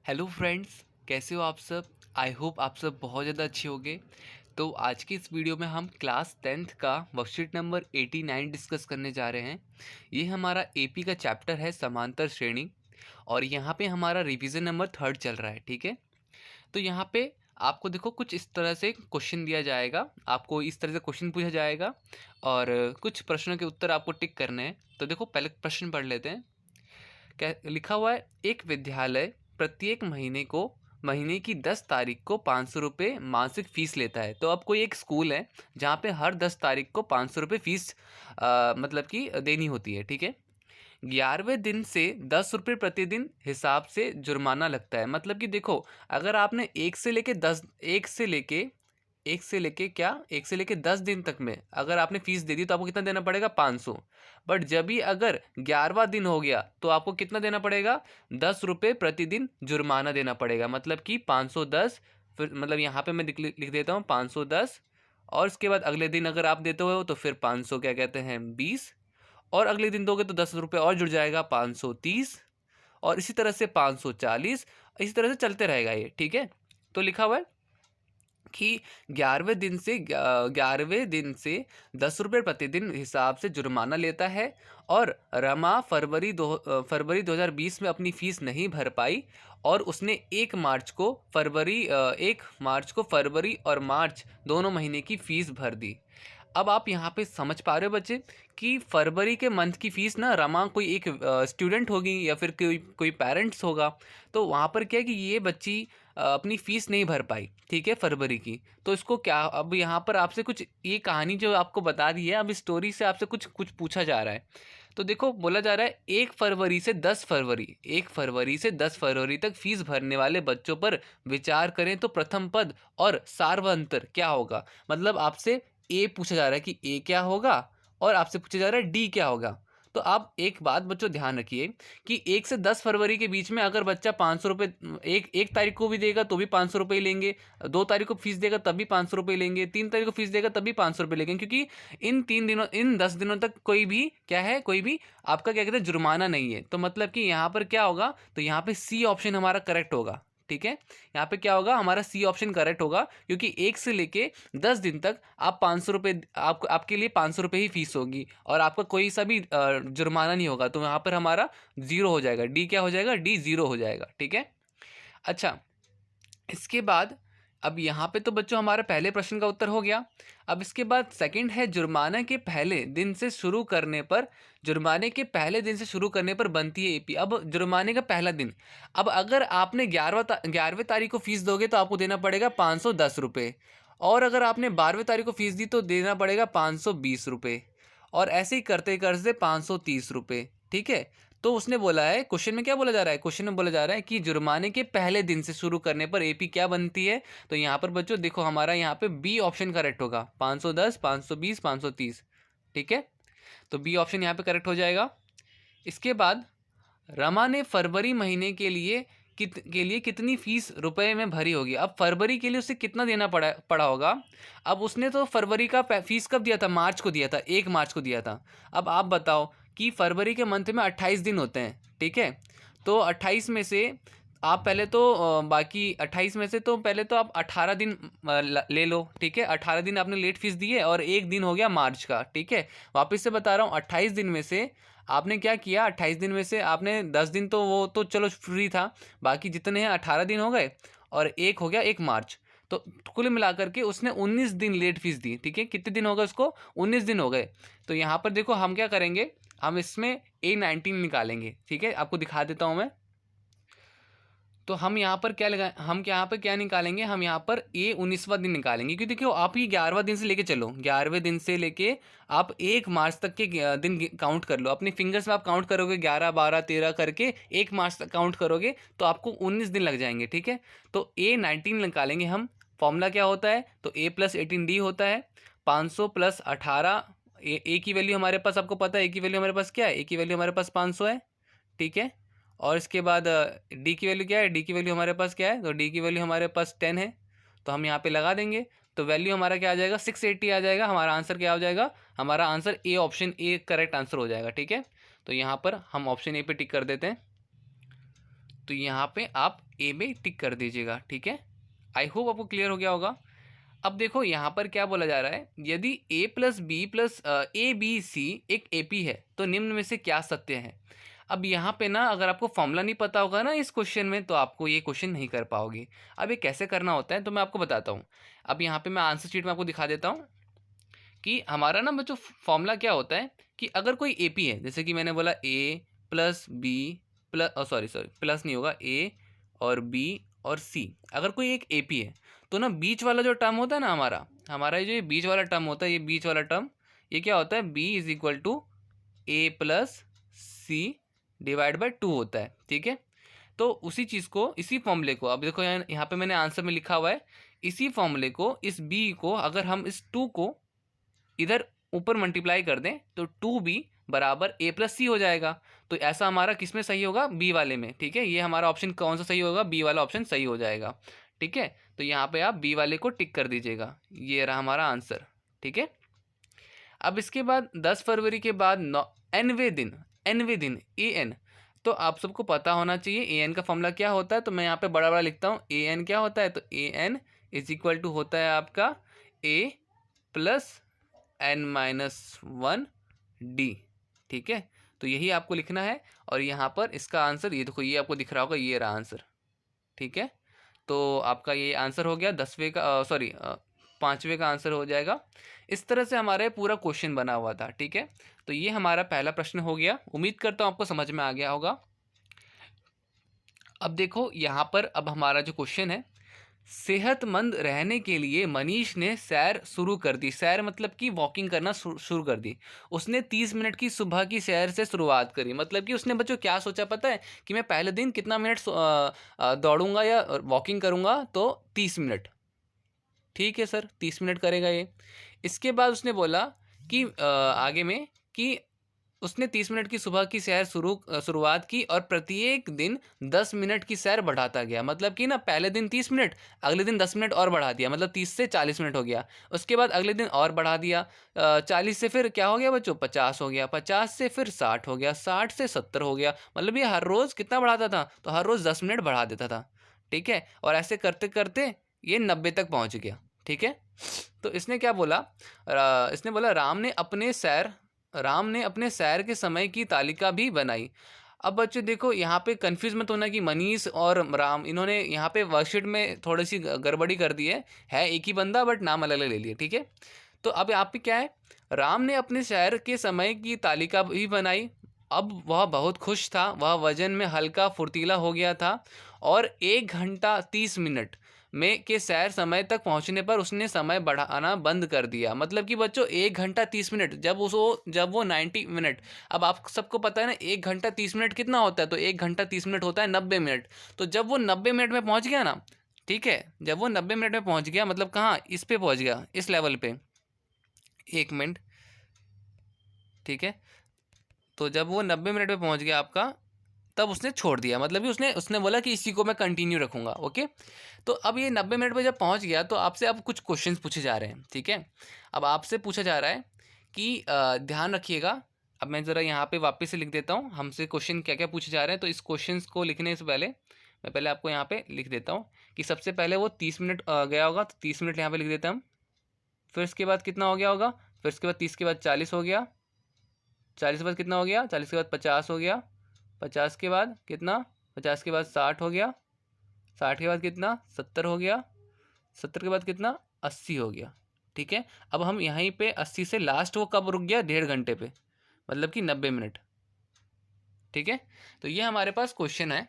Hello friends, कैसे हो आप सब। आई होप आप सब बहुत ज़्यादा अच्छे होंगे। तो आज की इस वीडियो में हम क्लास 10th का वर्कशीट नंबर 89 डिस्कस करने जा रहे हैं। ये हमारा एपी का चैप्टर है समांतर श्रेणी, और यहाँ पे हमारा रिवीजन नंबर 3rd चल रहा है। ठीक है, तो यहाँ पे आपको देखो कुछ इस तरह से क्वेश्चन दिया जाएगा, आपको इस तरह से क्वेश्चन पूछा जाएगा और कुछ प्रश्नों के उत्तर आपको टिक करने हैं। तो देखो पहले प्रश्न पढ़ लेते हैं। क्या लिखा हुआ है, एक विद्यालय प्रत्येक महीने की 10 तारीख को 500 रुपये मासिक फीस लेता है। तो अब कोई एक स्कूल है जहाँ पे हर 10 तारीख को 500 रुपये फीस मतलब कि देनी होती है। ठीक है, 11वें दिन से 10 रुपये प्रतिदिन हिसाब से जुर्माना लगता है। मतलब कि देखो, अगर आपने एक से लेके 10 दिन तक में अगर आपने फीस दे दी तो आपको कितना देना पड़ेगा, 500। बट जब भी अगर 11वां दिन हो गया तो आपको कितना देना पड़ेगा, 10 रुपये प्रतिदिन जुर्माना देना पड़ेगा। मतलब कि 510, फिर मतलब यहाँ पे मैं लिख देता हूँ 510, और उसके बाद अगले दिन अगर आप देते हो तो फिर 500 क्या कहते हैं 20, और अगले दिन दोगे तो 10 रुपये और जुड़ जाएगा 530, और इसी तरह से 540, इसी तरह से चलते रहेगा ये। ठीक है, तो लिखा हुआ है कि 11वें दिन से 10 रुपये प्रतिदिन हिसाब से जुर्माना लेता है, और रमा फरवरी 2020 में अपनी फीस नहीं भर पाई, और उसने 1 मार्च को फरवरी और मार्च दोनों महीने की फ़ीस भर दी। अब आप यहाँ पे समझ पा रहे हो बच्चे कि फरवरी के मंथ की फ़ीस ना रमा कोई एक स्टूडेंट होगी या फिर कोई कोई पेरेंट्स होगा। तो वहाँ पर क्या है कि ये बच्ची अपनी फ़ीस नहीं भर पाई, ठीक है, फरवरी की। तो इसको क्या, अब यहाँ पर आपसे कुछ ये कहानी जो आपको बता दी है, अब इस स्टोरी से आपसे कुछ कुछ पूछा जा रहा है। तो देखो बोला जा रहा है 1 फरवरी से 10 फरवरी तक फीस भरने वाले बच्चों पर विचार करें तो प्रथम पद और सार्वंतर क्या होगा। मतलब आपसे ए पूछा जा रहा है कि ए क्या होगा, और आपसे पूछा जा रहा है डी क्या होगा। तो आप एक बात बच्चों ध्यान रखिए कि 1 से 10 फरवरी के बीच में अगर बच्चा 500 रुपये एक तारीख को भी देगा तो भी 500 रुपये ही लेंगे, 2 तारीख को फीस देगा तब भी 500 रुपये लेंगे, 3 तारीख को फीस देगा तब भी 500 रुपये लेंगे, क्योंकि इन 10 दिनों तक कोई भी क्या है, कोई भी आपका क्या कहते हैं जुर्माना नहीं है। तो मतलब कि यहाँ पर क्या होगा, तो यहाँ पे सी ऑप्शन हमारा करेक्ट होगा। ठीक है, यहाँ पे क्या होगा, हमारा सी ऑप्शन करेक्ट होगा, क्योंकि 1 से लेके 10 दिन तक आप 500 रुपये, आपके लिए 500 रुपये ही फीस होगी, और आपका कोई सा भी जुर्माना नहीं होगा। तो यहाँ पर हमारा जीरो हो जाएगा, डी क्या हो जाएगा, डी जीरो हो जाएगा। ठीक है, अच्छा, इसके बाद अब यहाँ पे तो बच्चों हमारा पहले प्रश्न का उत्तर हो गया। अब इसके बाद सेकंड है, जुर्माने के पहले दिन से शुरू करने पर बनती है एपी। अब जुर्माने का पहला दिन, अब अगर आपने 11वें तारीख को फीस दोगे तो आपको देना पड़ेगा 510 रुपये, और अगर आपने 12वें तारीख को फीस दी तो देना पड़ेगा 520 रुपये, और ऐसे ही करते करते 530 रुपये। ठीक है, तो उसने बोला है, क्वेश्चन में क्या बोला जा रहा है, क्वेश्चन में बोला जा रहा है कि जुर्माने के पहले दिन से शुरू करने पर एपी क्या बनती है। तो यहाँ पर बच्चों देखो, हमारा यहाँ पे बी ऑप्शन करेक्ट होगा, 510, 520, 530। ठीक है, तो बी ऑप्शन यहाँ पे करेक्ट हो जाएगा। इसके बाद रमा ने फरवरी महीने के लिए कितनी फीस रुपए में भरी होगी। अब फरवरी के लिए उसे कितना देना पड़ा होगा। अब उसने तो फरवरी का फीस कब दिया था, मार्च को दिया था, 1 मार्च को दिया था। अब आप बताओ कि फरवरी के मंथ में 28 दिन होते हैं। ठीक है, तो 28 में से आप पहले तो बाकी 28 में से तो पहले तो आप 18 दिन ले लो। ठीक है, 18 दिन आपने लेट फीस दी है, और एक दिन हो गया मार्च का। ठीक है, वापस से बता रहा हूँ, 28 दिन में से आपने क्या किया, 28 दिन में से आपने 10 दिन तो वो तो चलो फ्री था, बाकी जितने हैं 18 दिन हो गए, और एक हो गया 1 मार्च। तो कुल मिलाकर के उसने 19 दिन लेट फीस दी। ठीक है, कितने दिन हो गए उसको, 19 दिन हो गए। तो यहाँ पर देखो हम क्या करेंगे, हम इसमें A19 निकालेंगे। ठीक है, आपको दिखा देता हूँ मैं। तो हम यहाँ पर क्या लगा, हम यहाँ पर क्या निकालेंगे, हम यहाँ पर A19वां दिन निकालेंगे, क्योंकि देखिए आप ये 11वां दिन से लेके चलो, 11वें दिन से लेके आप 1 मार्च तक के दिन काउंट कर लो अपनी फिंगर्स में। आप काउंट करोगे 11, 12, 13 करके 1 मार्च तक काउंट करोगे तो आपको 19 दिन लग जाएंगे। ठीक है, तो A19 निकालेंगे हम। फॉर्मूला क्या होता है, तो A+18D होता है, 500 + 18। ए की वैल्यू हमारे पास, आपको पता है ए की वैल्यू हमारे पास क्या है, ए की वैल्यू हमारे पास 500 है। ठीक है, और इसके बाद डी की वैल्यू क्या है, डी की वैल्यू हमारे पास क्या है, तो डी की वैल्यू हमारे पास 10 है। तो हम यहाँ पे लगा देंगे, तो वैल्यू हमारा क्या आ जाएगा, 680 आ जाएगा। हमारा आंसर क्या हो जाएगा, हमारा answer A, option A correct answer हो जाएगा। ठीक है, तो यहाँ पर हम ऑप्शन ए पे टिक कर देते हैं। तो यहाँ पे आप ए में टिक कर दीजिएगा, ठीक है। आई होप आपको क्लियर हो गया होगा। अब देखो यहाँ पर क्या बोला जा रहा है, यदि a plus B plus A B C एक एपी है तो निम्न में से क्या सत्य है। अब यहाँ पे ना अगर आपको फॉर्मूला नहीं पता होगा ना इस क्वेश्चन में तो आपको ये क्वेश्चन नहीं कर पाओगे। अब ये कैसे करना होता है तो मैं आपको बताता हूँ। अब यहाँ पे मैं आंसर शीट में आपको दिखा देता हूँ कि हमारा ना बच्चों फॉर्मूला क्या होता है कि अगर कोई एपी है, जैसे कि मैंने बोला A plus B plus sorry plus नहीं होगा, ए और बी और सी, अगर कोई एक एपी है तो ना बीच वाला जो टर्म होता है ना हमारा जो ये बीच वाला टर्म होता है, ये बीच वाला टर्म ये क्या होता है, B is equal to A plus C divide by 2 होता है, ठीक है। तो उसी चीज़ को, इसी फॉर्मूले को, अब देखो यहाँ पे मैंने आंसर में लिखा हुआ है, इसी फॉर्मूले को, इस बी को अगर हम इस 2 को इधर ऊपर मल्टीप्लाई कर दें तो 2b बराबर a प्लस सी हो जाएगा। तो ऐसा हमारा किस में सही होगा, बी वाले में, ठीक है। ये हमारा ऑप्शन कौन सा सही होगा, बी वाला ऑप्शन सही हो जाएगा, ठीक है। तो यहाँ पे आप बी वाले को टिक कर दीजिएगा, ये रहा हमारा आंसर, ठीक है। अब इसके बाद 10 फरवरी के बाद एनवे दिन ए एन, तो आप सबको पता होना चाहिए ए एन का फॉर्मूला क्या होता है। तो मैं यहाँ पे बड़ा बड़ा लिखता हूँ, ए एन क्या होता है, तो A N is equal to होता है आपका ए प्लस एन माइनस 1 डी, ठीक है। तो यही आपको लिखना है और यहाँ पर इसका आंसर ये देखो, ये आपको दिख रहा होगा, ये रहा आंसर, ठीक है। तो आपका ये आंसर हो गया 10वें का, सॉरी 5वें का आंसर हो जाएगा। इस तरह से हमारा पूरा क्वेश्चन बना हुआ था, ठीक है। तो ये हमारा पहला प्रश्न हो गया, उम्मीद करता हूँ आपको समझ में आ गया होगा। अब देखो यहाँ पर अब हमारा जो क्वेश्चन है, सेहतमंद रहने के लिए मनीष ने सैर शुरू कर दी। सैर मतलब कि वॉकिंग करना शुरू कर दी। उसने 30 मिनट की सुबह की सैर से शुरुआत करी। मतलब कि उसने बच्चों क्या सोचा पता है कि मैं पहले दिन कितना मिनट दौड़ूंगा या वॉकिंग करूंगा, तो 30 मिनट, ठीक है सर 30 मिनट करेगा ये। इसके बाद उसने बोला कि आगे में कि उसने 30 मिनट की सुबह की सैर शुरुआत की और प्रत्येक दिन 10 मिनट की सैर बढ़ाता गया। मतलब कि ना पहले दिन 30 मिनट, अगले दिन 10 मिनट और बढ़ा दिया, मतलब 30 से 40 मिनट हो गया। उसके बाद अगले दिन और बढ़ा दिया, 40 से फिर क्या हो गया बच्चों, 50 हो गया, 50 से फिर 60 हो गया, 60 से 70 हो गया। मतलब ये हर रोज़ कितना बढ़ाता था, तो हर रोज़ 10 मिनट बढ़ा देता था, ठीक है। और ऐसे करते करते ये 90 तक पहुँच गया, ठीक है। तो इसने क्या बोला, इसने बोला राम ने अपने सैर के समय की तालिका भी बनाई। अब बच्चों देखो यहाँ पे कंफ्यूज मत होना कि मनीष और राम, इन्होंने यहाँ पे वर्कशीट में थोड़ी सी गड़बड़ी कर दी है एक ही बंदा बट नाम अलग अलग ले लिए, ठीक है। तो अब यहाँ पे क्या है, राम ने अपने सैर के समय की तालिका भी बनाई। अब वह बहुत खुश था, वह वजन में हल्का फुर्तीला हो गया था और 1 घंटा 30 मिनट में के सैर समय तक पहुंचने पर उसने समय बढ़ाना बंद कर दिया। मतलब कि बच्चों 1 घंटा 30 मिनट, जब वो 90 मिनट, अब आप सबको पता है ना 1 घंटा 30 मिनट कितना होता है, तो 1 घंटा 30 मिनट होता है 90 मिनट। तो जब वो 90 मिनट में पहुंच गया ना, ठीक है, जब वो 90 मिनट में पहुंच गया, मतलब कहाँ, इस पे पहुंच गया, इस लेवल पे, 1 मिनट, ठीक है। तो जब वो 90 मिनट पे पहुंच गया आपका, तब उसने छोड़ दिया। मतलब कि उसने उसने बोला कि इसी को मैं कंटिन्यू रखूंगा, ओके। तो अब ये 90 मिनट पे जब पहुंच गया तो आपसे अब कुछ क्वेश्चंस पूछे जा रहे हैं, ठीक है। अब आपसे पूछा जा रहा है कि ध्यान रखिएगा। अब मैं ज़रा यहाँ पे वापस से लिख देता हूँ हमसे क्वेश्चन क्या क्या पूछे जा रहे हैं। तो इस क्वेश्चन को लिखने से पहले मैं पहले आपको यहाँ पे लिख देता हूँ कि सबसे पहले वो 30 मिनट गया होगा, तो 30 मिनट यहाँ पे लिख देते हैं हम। फिर इसके बाद कितना हो गया होगा, फिर इसके बाद 30 के बाद 40 हो गया, 40 के बाद कितना हो गया, 40 के बाद 50 हो गया, 50 के बाद कितना, 50 के बाद 60 हो गया, 60 के बाद कितना, 70 हो गया, 70 के बाद कितना, 80 हो गया, ठीक है। अब हम यहीं पे 80 से लास्ट वो कब रुक गया, 1.5 घंटे पे, मतलब कि 90 मिनट, ठीक है। तो ये हमारे पास क्वेश्चन है।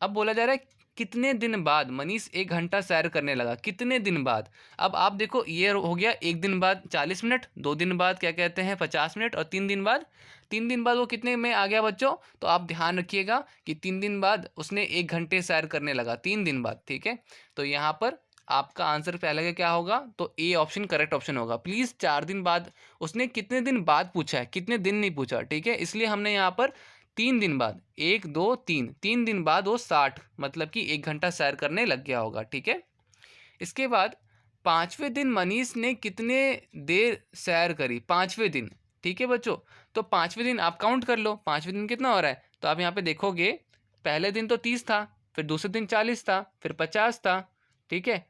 अब बोला जा रहा है कितने दिन बाद मनीष 1 घंटा सैर करने लगा, कितने दिन बाद। अब आप देखो ये हो गया, 1 दिन बाद 40 मिनट, 2 दिन बाद क्या कहते हैं 50 मिनट, और 3 दिन बाद, 3 दिन बाद वो कितने में आ गया बच्चों। तो आप ध्यान रखिएगा कि 3 दिन बाद उसने 1 घंटे सैर करने लगा, 3 दिन बाद, ठीक है। तो यहाँ पर आपका आंसर पहले का क्या होगा, तो ए ऑप्शन करेक्ट ऑप्शन होगा। प्लीज़ 4 दिन बाद, उसने कितने दिन बाद पूछा है, कितने दिन नहीं पूछा, ठीक है। इसलिए हमने यहाँ पर 3 दिन बाद, 1 2 3, 3 दिन बाद वो 60, मतलब कि 1 घंटा सैर करने लग गया होगा, ठीक है। इसके बाद 5वें दिन मनीष ने कितने देर सैर करी, 5वें दिन, ठीक है बच्चों। तो 5वें दिन आप काउंट कर लो, 5वें दिन कितना हो रहा है। तो आप यहाँ पे देखोगे पहले दिन तो 30 था, फिर दूसरे दिन 40 था, फिर 50 था, ठीक है,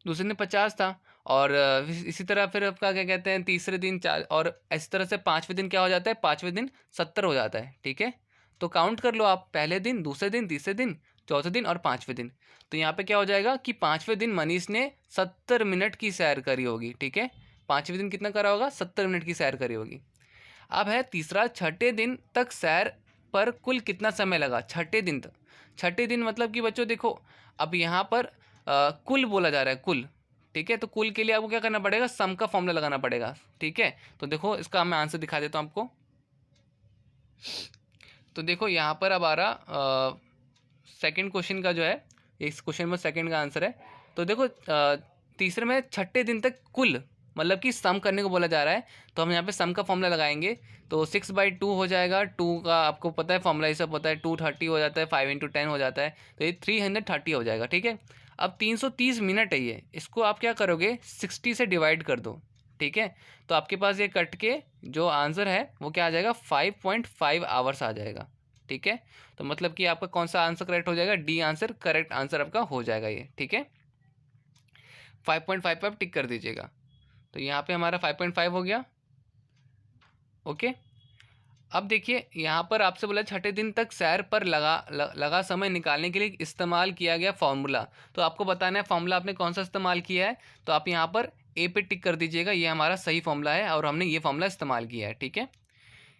दूसरे दिन 50 था, और इसी तरह फिर आपका क्या कहते हैं तीसरे दिन 4, और इस तरह से पाँचवें दिन क्या हो जाता है, पाँचवें दिन 70 हो जाता है, ठीक है। तो काउंट कर लो आप, पहले दिन, दूसरे दिन, तीसरे दिन, चौथे दिन और पाँचवें दिन। तो यहाँ पे क्या हो जाएगा कि पाँचवें दिन मनीष ने 70 मिनट की सैर करी होगी, ठीक है। पाँचवें दिन कितना करा होगा, 70 मिनट की सैर करी होगी। अब है तीसरा, छठे दिन तक सैर पर कुल कितना समय लगा, छठे दिन तक। छठे दिन मतलब कि बच्चों देखो, अब यहाँ पर कुल बोला जा रहा है, कुल, ठीक है। तो कुल के लिए आपको क्या करना पड़ेगा, सम का फॉर्मूला लगाना पड़ेगा, ठीक है। तो देखो इसका मैं आंसर दिखा देता हूँ आपको। तो देखो यहाँ पर अब आ रहा सेकंड क्वेश्चन का जो है, इस क्वेश्चन में सेकंड का आंसर है। तो देखो तीसरे में छठे दिन तक कुल मतलब कि सम करने को बोला जा रहा है, तो हम यहाँ पे सम का फॉर्मूला लगाएंगे। तो 6/2 हो जाएगा, 2 का आपको पता है फॉर्मूला, ये सब पता है, 230 हो जाता है, 5 × 10 हो जाता है, तो ये 330 हो जाएगा, ठीक है। अब 330 मिनट है ये, इसको आप क्या करोगे, 60 से डिवाइड कर दो, ठीक है। तो आपके पास ये कट के जो आंसर है वो क्या आ जाएगा, 5.5 आवर्स आ जाएगा, ठीक है। तो मतलब कि आपका कौन सा आंसर करेक्ट हो जाएगा, डी आंसर करेक्ट आंसर आपका हो जाएगा ये, ठीक है। 5.5 पर टिक कर दीजिएगा। तो यहाँ पे हमारा 5.5 हो गया, ओके। अब देखिए यहाँ पर आपसे बोला छठे दिन तक सैर पर लगा समय निकालने के लिए इस्तेमाल किया गया फॉर्मूला। तो आपको बताना है फॉर्मूला आपने कौन सा इस्तेमाल किया है। तो आप यहाँ पर ए पे टिक कर दीजिएगा, ये हमारा सही फॉर्मूला है और हमने ये फॉर्मूला इस्तेमाल किया है, ठीक है।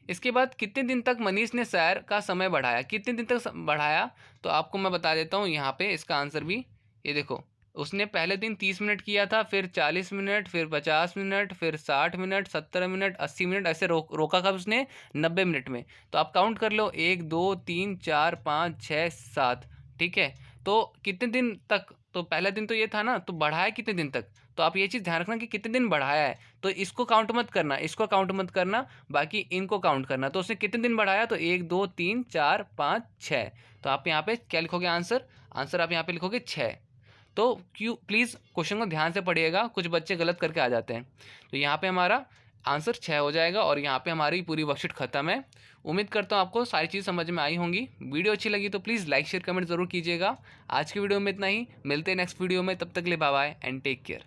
इसके बाद कितने दिन तक मनीष ने सैर का समय बढ़ाया, कितने दिन तक बढ़ाया, तो आपको मैं बता देता हूँ यहाँ पे इसका आंसर भी। ये देखो, उसने पहले दिन 30 मिनट किया था, फिर 40 मिनट, फिर 50 मिनट, फिर 60 मिनट, 70 मिनट, 80 मिनट, ऐसे रोका कब उसने, 90 मिनट में। तो आप काउंट कर लो, 1 2 3 4 5 6 7, ठीक है। तो कितने दिन तक, तो पहला दिन तो ये था ना, तो बढ़ाया कितने दिन तक। तो आप ये चीज़ ध्यान रखना कि कितने दिन बढ़ाया है, तो इसको काउंट मत करना, इसको काउंट मत करना, बाकी इनको काउंट करना। तो उसने कितने दिन बढ़ाया, तो 1 2 3 4 5 6। तो आप यहाँ पे क्या लिखोगे, आंसर, आंसर आप यहाँ पे लिखोगे 6। तो क्यों, प्लीज़ क्वेश्चन को ध्यान से पढ़िएगा, कुछ बच्चे गलत करके आ जाते हैं। तो यहाँ पे हमारा आंसर 6 हो जाएगा और यहाँ पे हमारी पूरी वर्कशीट खत्म है। उम्मीद करता हूँ आपको सारी चीज़ समझ में आई होंगी। वीडियो अच्छी लगी तो प्लीज़ लाइक शेयर कमेंट ज़रूर कीजिएगा। आज की वीडियो में इतना ही, मिलते हैं नेक्स्ट वीडियो में, तब तक के लिए bye bye and take care.